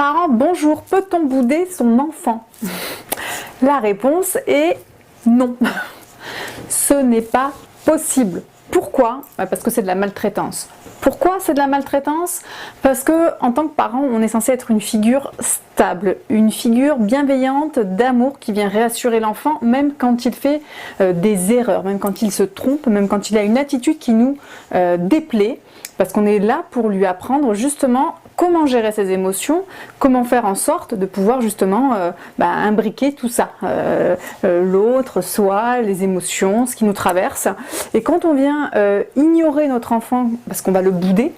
parents, bonjour, peut-on bouder son enfant? La réponse est non. Ce n'est pas possible. Pourquoi? Parce que c'est de la maltraitance. Pourquoi c'est de la maltraitance? Parce que en tant que parent, on est censé être une figure stable, une figure bienveillante, d'amour qui vient réassurer l'enfant, même quand il fait des erreurs, même quand il se trompe, même quand il a une attitude qui nous déplaît, parce qu'on est là pour lui apprendre justement comment gérer ses émotions, comment faire en sorte de pouvoir justement imbriquer tout ça, l'autre, soi, les émotions, ce qui nous traverse. Et quand on vient ignorer notre enfant parce qu'on va le bouder,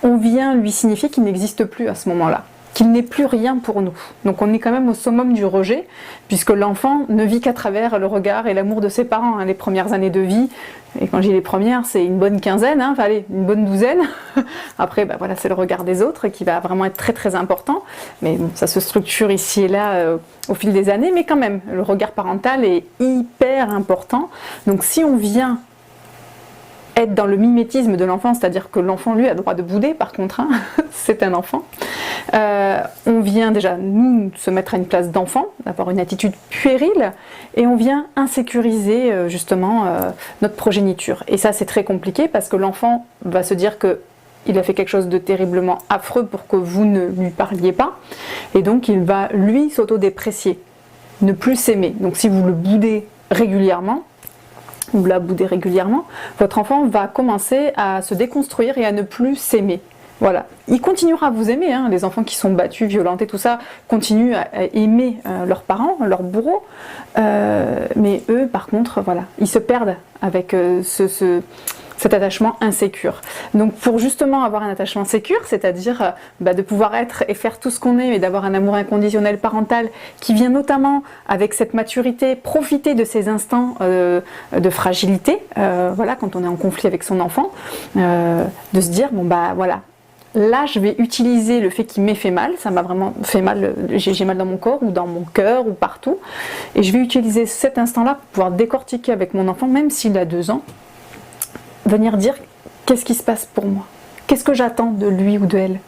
on vient lui signifier qu'il n'existe plus à ce moment-là, qu'il n'est plus rien pour nous. Donc on est quand même au summum du rejet, puisque l'enfant ne vit qu'à travers le regard et l'amour de ses parents, les premières années de vie. Et quand je dis les premières, c'est une bonne quinzaine, enfin allez, une bonne douzaine. Après, voilà, c'est le regard des autres qui va vraiment être très très important. Mais bon, ça se structure ici et là au fil des années, mais quand même, le regard parental est hyper important. Donc si on vient être dans le mimétisme de l'enfant, c'est-à-dire que l'enfant, lui, a le droit de bouder, par contre, c'est un enfant. On vient déjà, nous, se mettre à une place d'enfant, d'avoir une attitude puérile, et on vient insécuriser, justement, notre progéniture. Et ça, c'est très compliqué, parce que l'enfant va se dire qu'il a fait quelque chose de terriblement affreux pour que vous ne lui parliez pas, et donc il va, lui, s'auto-déprécier, ne plus s'aimer. Donc si vous le boudez régulièrement, ou la bouder régulièrement, votre enfant va commencer à se déconstruire et à ne plus s'aimer. Voilà. Il continuera à vous aimer, les enfants qui sont battus, violentés, tout ça, continuent à aimer leurs parents, leurs bourreaux, mais eux, par contre, voilà, ils se perdent avec cet attachement insécure. Donc pour justement avoir un attachement sécure, c'est-à-dire de pouvoir être et faire tout ce qu'on est, mais d'avoir un amour inconditionnel parental qui vient notamment avec cette maturité, profiter de ces instants de fragilité, voilà, quand on est en conflit avec son enfant, de se dire, voilà, là je vais utiliser le fait qu'il m'ait fait mal, ça m'a vraiment fait mal, j'ai mal dans mon corps ou dans mon cœur ou partout, et je vais utiliser cet instant-là pour pouvoir décortiquer avec mon enfant, même s'il a 2 ans, venir dire qu'est-ce qui se passe pour moi, qu'est-ce que j'attends de lui ou de elle.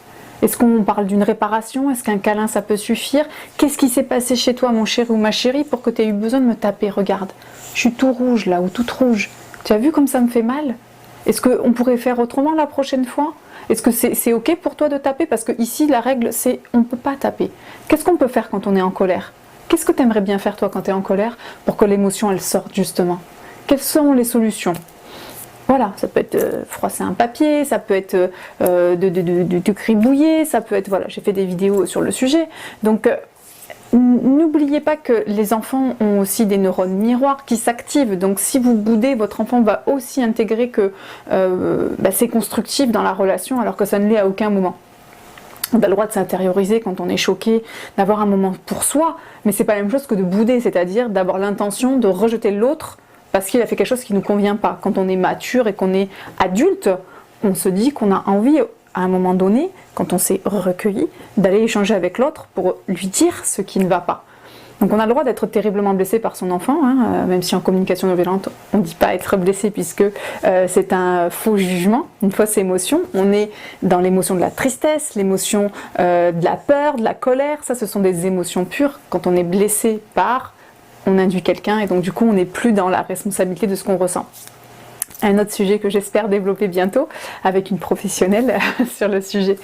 Est-ce qu'on parle d'une réparation? Est-ce qu'un câlin ça peut suffire? Qu'est-ce qui s'est passé chez toi mon chéri ou ma chérie pour que tu aies eu besoin de me taper? Regarde, je suis tout rouge là ou toute rouge. Tu as vu comme ça me fait mal? Est-ce qu'on pourrait faire autrement la prochaine fois? Est-ce que c'est ok pour toi de taper? Parce que ici la règle c'est on ne peut pas taper. Qu'est-ce qu'on peut faire quand on est en colère? Qu'est-ce que tu aimerais bien faire toi quand tu es en colère pour que l'émotion elle sorte justement? Quelles sont les solutions? Voilà, ça peut être froisser un papier, ça peut être de cribouiller, ça peut être, voilà, j'ai fait des vidéos sur le sujet. Donc, n'oubliez pas que les enfants ont aussi des neurones miroirs qui s'activent. Donc, si vous boudez, votre enfant va aussi intégrer que c'est constructif dans la relation, alors que ça ne l'est à aucun moment. On a le droit de s'intérioriser quand on est choqué, d'avoir un moment pour soi, mais c'est pas la même chose que de bouder, c'est-à-dire d'avoir l'intention de rejeter l'autre parce qu'il a fait quelque chose qui ne nous convient pas. Quand on est mature et qu'on est adulte, on se dit qu'on a envie, à un moment donné, quand on s'est recueilli, d'aller échanger avec l'autre pour lui dire ce qui ne va pas. Donc on a le droit d'être terriblement blessé par son enfant, même si en communication non violente, on ne dit pas être blessé puisque c'est un faux jugement, une fausse émotion. On est dans l'émotion de la tristesse, l'émotion de la peur, de la colère. Ça, ce sont des émotions pures. Quand on est blessé par, on induit quelqu'un et donc du coup on n'est plus dans la responsabilité de ce qu'on ressent. Un autre sujet que j'espère développer bientôt avec une professionnelle sur le sujet.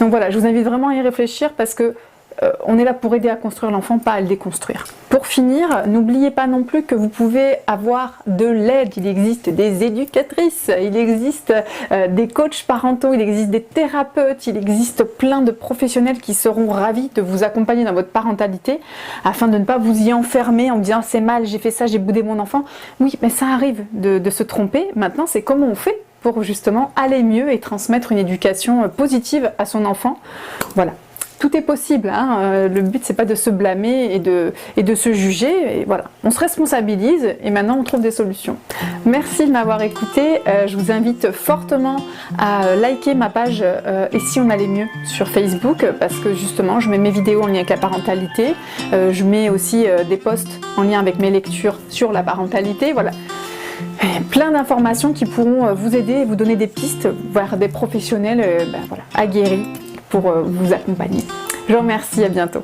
Donc voilà, je vous invite vraiment à y réfléchir parce que on est là pour aider à construire l'enfant, pas à le déconstruire. Pour finir, n'oubliez pas non plus que vous pouvez avoir de l'aide. Il existe des éducatrices, il existe des coachs parentaux, il existe des thérapeutes, il existe plein de professionnels qui seront ravis de vous accompagner dans votre parentalité afin de ne pas vous y enfermer en disant c'est mal, j'ai fait ça, j'ai boudé mon enfant. Oui, mais ça arrive de se tromper. Maintenant, c'est comment on fait pour justement aller mieux et transmettre une éducation positive à son enfant. Voilà. Tout est possible, le but c'est pas de se blâmer et de se juger, et voilà, on se responsabilise et maintenant on trouve des solutions. Merci de m'avoir écouté, je vous invite fortement à liker ma page Et si on allait mieux sur Facebook parce que justement je mets mes vidéos en lien avec la parentalité, je mets aussi des posts en lien avec mes lectures sur la parentalité, voilà. Plein d'informations qui pourront vous aider et vous donner des pistes vers des professionnels voilà, aguerris pour vous accompagner. Je vous remercie, à bientôt.